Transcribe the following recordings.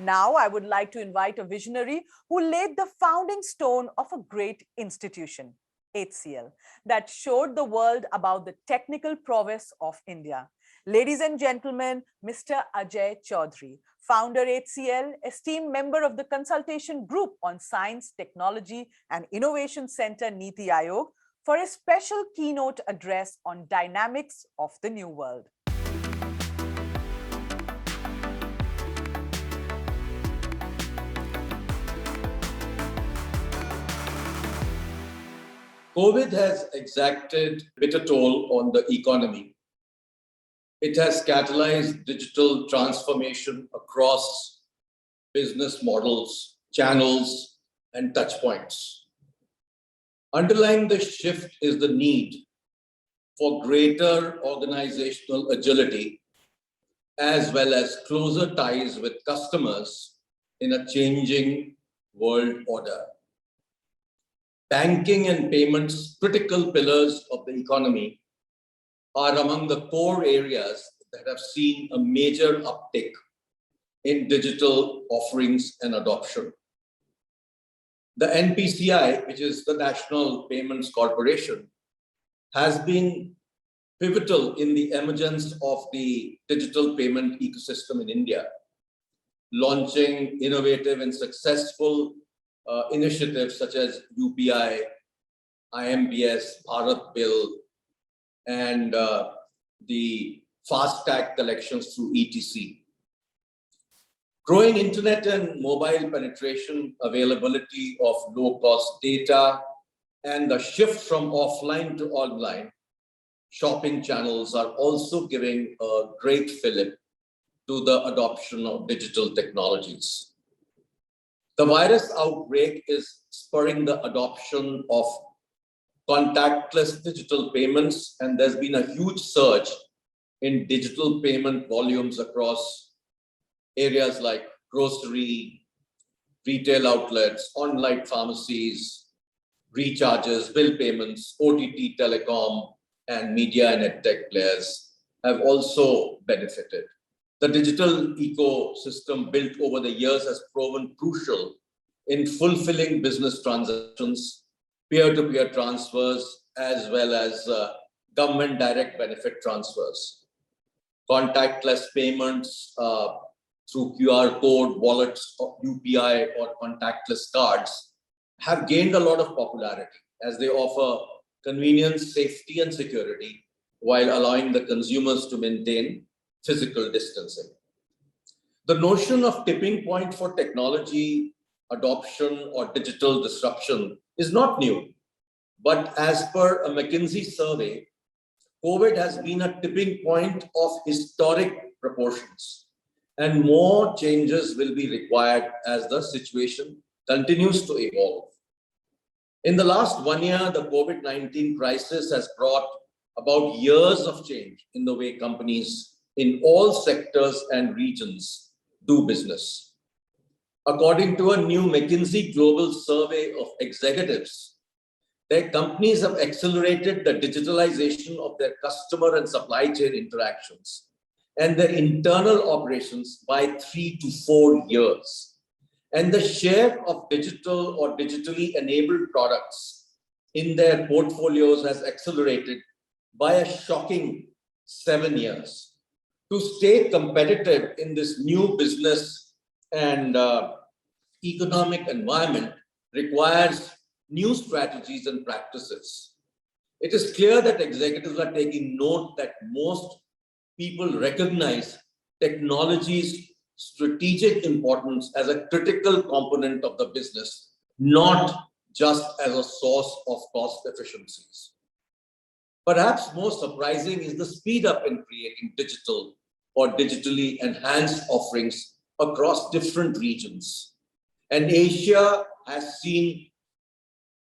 now I would like to invite a visionary who laid the founding stone of a great institution, HCL, that showed the world about the technical prowess of India. Ladies and gentlemen, Mr. Ajai Chowdhry, founder HCL, esteemed member of the Consultation Group on Science, Technology and Innovation Center Niti Aayog, for a special keynote address on dynamics of the new world. COVID has exacted a bitter toll on the economy. It has catalyzed digital transformation across business models, channels, and touchpoints. Underlying the shift is the need for greater organizational agility, as well as closer ties with customers in a changing world order. Banking and payments, critical pillars of the economy, are among the core areas that have seen a major uptick in digital offerings and adoption. The NPCI, which is the National Payments Corporation, has been pivotal in the emergence of the digital payment ecosystem in India, launching innovative and successful initiatives such as UPI, IMPS, Bharat Bill, and the fast-tag collections through ETC. Growing internet and mobile penetration, availability of low-cost data, and the shift from offline to online shopping channels are also giving a great fillip to the adoption of digital technologies. The virus outbreak is spurring the adoption of contactless digital payments, and there's been a huge surge in digital payment volumes across areas like grocery, retail outlets, online pharmacies, recharges, bill payments, OTT telecom, and media and edtech players have also benefited. The digital ecosystem built over the years has proven crucial in fulfilling business transactions, peer-to-peer transfers, as well as government direct benefit transfers. Contactless payments through QR code, wallets, or UPI, or contactless cards have gained a lot of popularity as they offer convenience, safety, and security while allowing the consumers to maintain physical distancing. The notion of tipping point for technology adoption or digital disruption is not new, but as per a McKinsey survey, COVID has been a tipping point of historic proportions, and more changes will be required as the situation continues to evolve. In the last 1 year, the COVID-19 crisis has brought about years of change in the way companies in all sectors and regions do business. According to a new McKinsey global survey of executives, their companies have accelerated the digitalization of their customer and supply chain interactions and their internal operations by 3 to 4 years. And the share of digital or digitally enabled products in their portfolios has accelerated by a shocking 7 years. To stay competitive in this new business and economic environment requires new strategies and practices. It is clear that executives are taking note that most people recognize technology's strategic importance as a critical component of the business, not just as a source of cost efficiencies. Perhaps most surprising is the speed up in creating digital or digitally enhanced offerings across different regions. And Asia has seen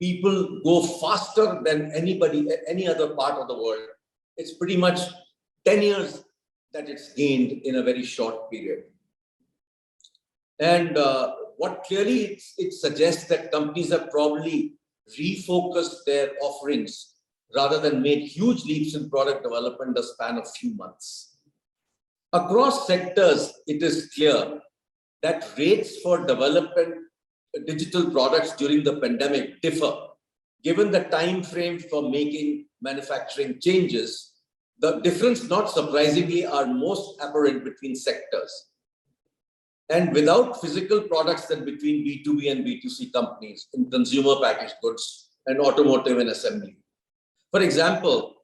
people go faster than any other part of the world. It's pretty much 10 years that it's gained in a very short period. And what clearly it suggests that companies have probably refocused their offerings rather than made huge leaps in product development in the span of few months. Across sectors, it is clear that rates for development digital products during the pandemic differ. Given the time frame for making manufacturing changes, the difference, not surprisingly, are most apparent between sectors. And without physical products, then between B2B and B2C companies in consumer packaged goods and automotive and assembly. For example,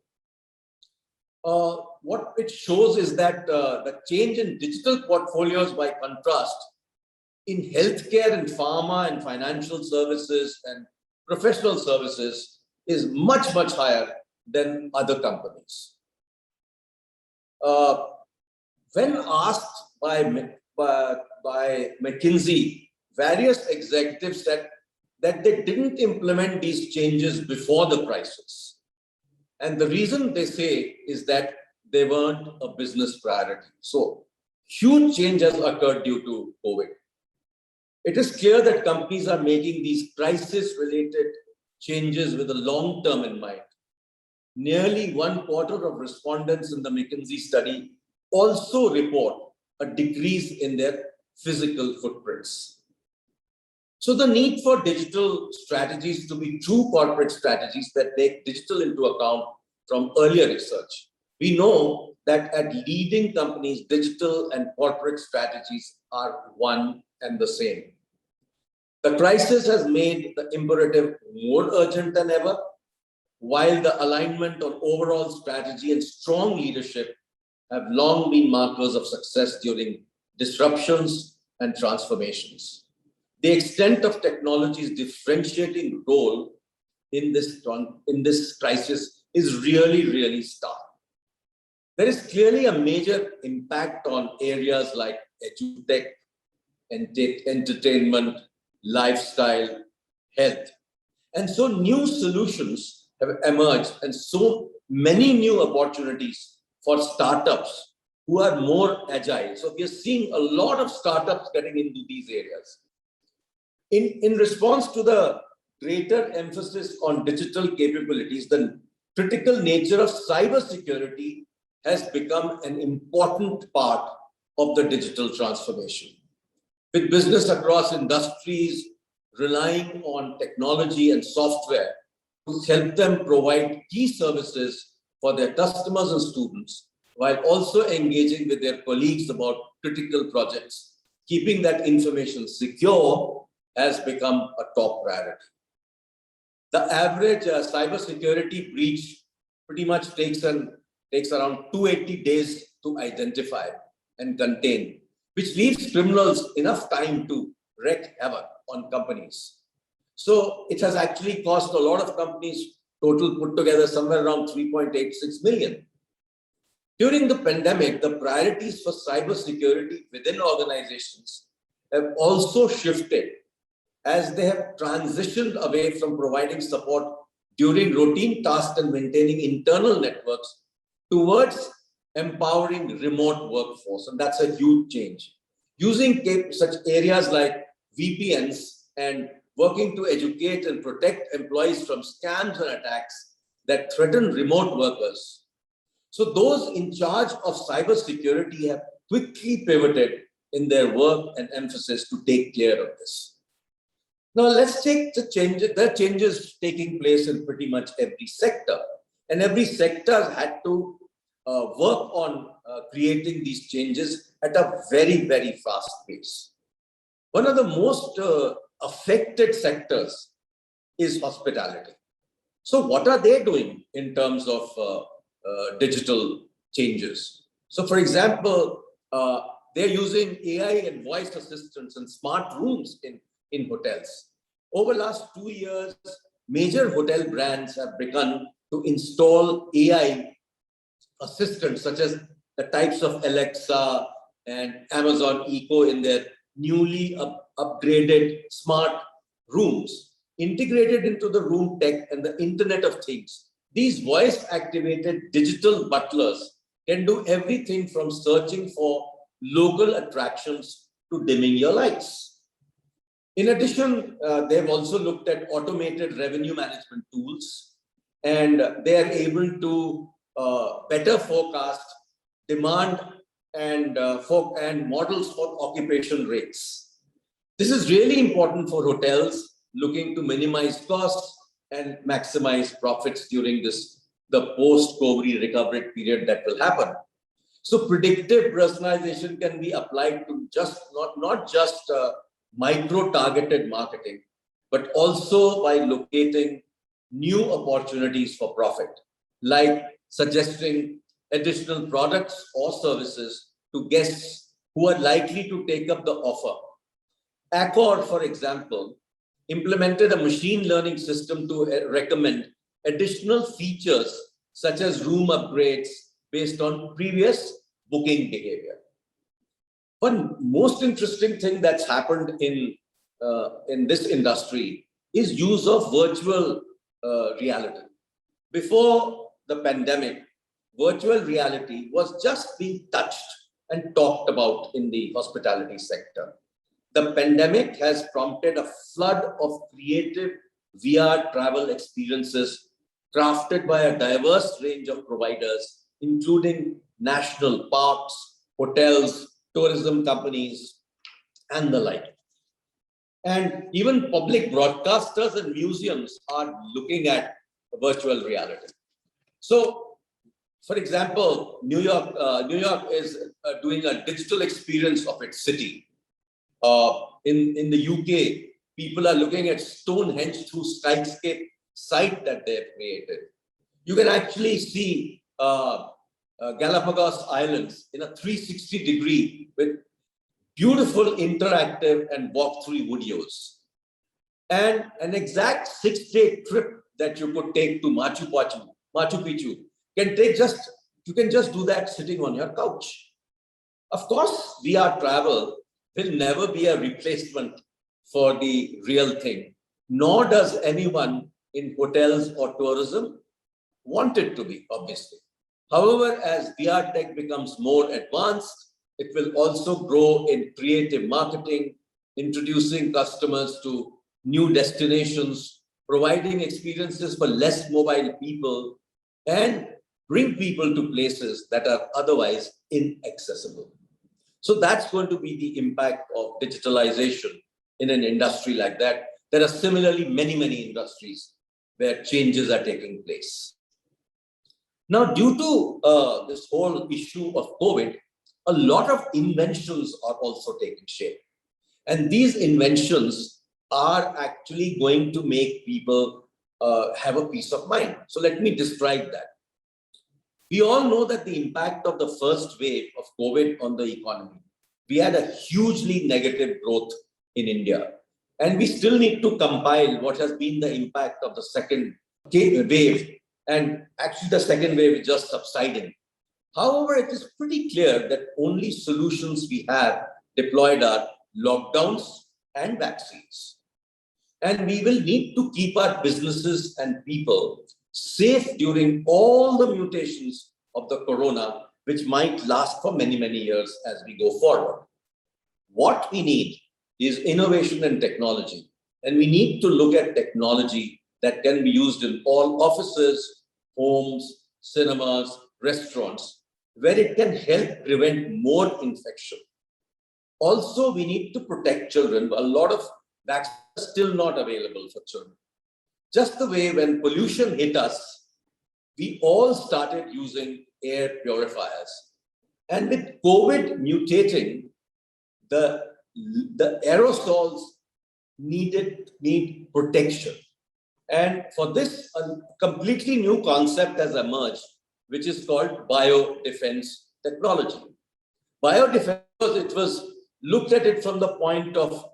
what it shows is that the change in digital portfolios, by contrast, in healthcare and pharma and financial services and professional services is much, much higher than other companies. When asked by McKinsey, various executives said that they didn't implement these changes before the crisis. And the reason they say is that they weren't a business priority. So huge change has occurred due to COVID. It is clear that companies are making these crisis-related changes with a long term in mind. Nearly 1/4 of respondents in the McKinsey study also report a decrease in their physical footprints. So the need for digital strategies to be true corporate strategies that take digital into account from earlier research. We know that at leading companies, digital and corporate strategies are one and the same. The crisis has made the imperative more urgent than ever, while the alignment on overall strategy and strong leadership have long been markers of success during disruptions and transformations. The extent of technology's differentiating role in this crisis is really stark. There is clearly a major impact on areas like edutech, entertainment, lifestyle, health. And so new solutions have emerged and so many new opportunities for startups who are more agile. So we are seeing a lot of startups getting into these areas. In response to the greater emphasis on digital capabilities, the critical nature of cybersecurity has become an important part of the digital transformation. With business across industries relying on technology and software to help them provide key services for their customers and students, while also engaging with their colleagues about critical projects, keeping that information secure has become a top priority. The average cybersecurity breach pretty much takes around 280 days to identify and contain, which leaves criminals enough time to wreak havoc on companies. So it has actually cost a lot of companies, total put together, somewhere around 3.86 million. During the pandemic, the priorities for cybersecurity within organizations have also shifted as they have transitioned away from providing support during routine tasks and maintaining internal networks towards empowering remote workforce. And that's a huge change. Using such areas like VPNs and working to educate and protect employees from scams and attacks that threaten remote workers. So those in charge of cybersecurity have quickly pivoted in their work and emphasis to take care of this. Now let's take the changes. There are changes taking place in pretty much every sector, and every sector had to work on creating these changes at a very fast pace. One of the most affected sectors is hospitality. So what are they doing in terms of digital changes? So for example, they're using AI and voice assistants and smart rooms in hotels. Over the last 2 years, major hotel brands have begun to install AI assistants such as the types of Alexa and Amazon Echo in their newly upgraded smart rooms, integrated into the room tech and the Internet of Things. These voice-activated digital butlers can do everything from searching for local attractions to dimming your lights. In addition, they've also looked at automated revenue management tools, and they are able to better forecast demand and models for occupation rates. This is really important for hotels looking to minimize costs and maximize profits during the post-COVID recovery period that will happen. So predictive personalization can be applied to not just micro-targeted marketing, but also by locating new opportunities for profit, like suggesting additional products or services to guests who are likely to take up the offer. Accor, for example, implemented a machine learning system to recommend additional features such as room upgrades based on previous booking behavior. One most interesting thing that's happened in this industry is use of virtual reality. Before the pandemic, virtual reality was just being touched and talked about in the hospitality sector. The pandemic has prompted a flood of creative VR travel experiences crafted by a diverse range of providers, including national parks, hotels, tourism companies, and the like. And even public broadcasters and museums are looking at virtual reality. So, for example, New York is doing a digital experience of its city. In the UK, people are looking at Stonehenge through Skyscape site that they've created. You can actually see Galapagos Islands in a 360-degree with beautiful interactive and walk-through videos. And an exact 6-day trip that you could take to Machu Picchu you can just do that sitting on your couch. Of course, VR travel will never be a replacement for the real thing, nor does anyone in hotels or tourism want it to be, obviously. However, as VR tech becomes more advanced, it will also grow in creative marketing, introducing customers to new destinations, providing experiences for less mobile people, and bring people to places that are otherwise inaccessible. So that's going to be the impact of digitalization in an industry like that. There are similarly many industries where changes are taking place. Now, due to this whole issue of COVID, a lot of inventions are also taking shape. And these inventions are actually going to make people have a peace of mind. So let me describe that. We all know that the impact of the first wave of COVID on the economy, we had a hugely negative growth in India. And we still need to compile what has been the impact of the second wave. And actually the second wave is just subsiding. However, it is pretty clear that only solutions we have deployed are lockdowns and vaccines. And we will need to keep our businesses and people safe during all the mutations of the corona, which might last for many years as we go forward. What we need is innovation and technology. And we need to look at technology that can be used in all offices, homes, cinemas, restaurants, where it can help prevent more infection. Also, we need to protect children. A lot of vaccines are still not available for children. Just the way when pollution hit us, we all started using air purifiers. And with COVID mutating, the aerosols need protection. And for this, a completely new concept has emerged, which is called biodefense technology. Biodefense, it was looked at it from the point of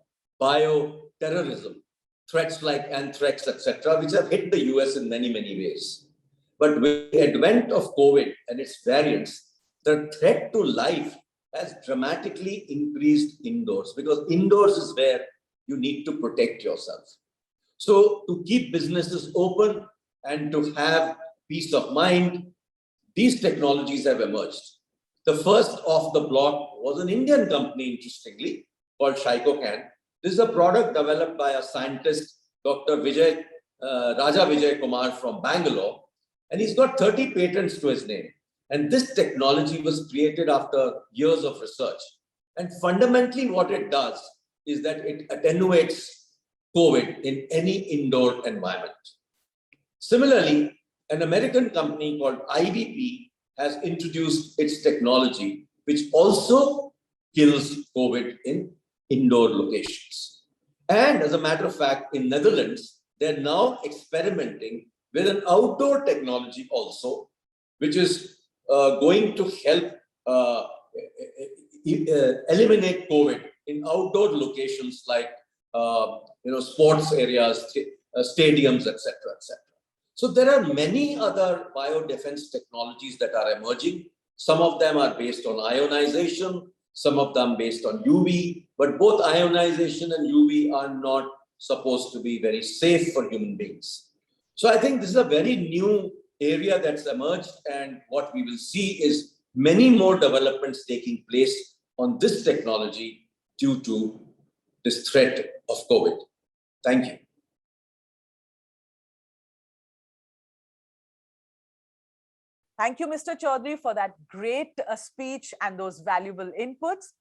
bioterrorism, threats like anthrax, etc., which have hit the US in many ways. But with the advent of COVID and its variants, the threat to life has dramatically increased indoors, because indoors is where you need to protect yourself. So to keep businesses open and to have peace of mind, these technologies have emerged. The first off the block was an Indian company, interestingly, called Shycocan. This is a product developed by a scientist, Dr. Raja Vijay Kumar from Bangalore, and he's got 30 patents to his name. And this technology was created after years of research. And fundamentally, what it does is that it attenuates COVID in any indoor environment. Similarly, an American company called IBP has introduced its technology, which also kills COVID in indoor locations. And as a matter of fact, in Netherlands, they're now experimenting with an outdoor technology also, which is going to help eliminate COVID in outdoor locations like sports areas, stadiums, etc., etc. So there are many other biodefense technologies that are emerging. Some of them are based on ionization, some of them based on UV, but both ionization and UV are not supposed to be very safe for human beings. So I think this is a very new area that's emerged, and what we will see is many more developments taking place on this technology due to this threat of COVID. Thank you. Thank you, Mr. Chowdhry, for that great speech and those valuable inputs.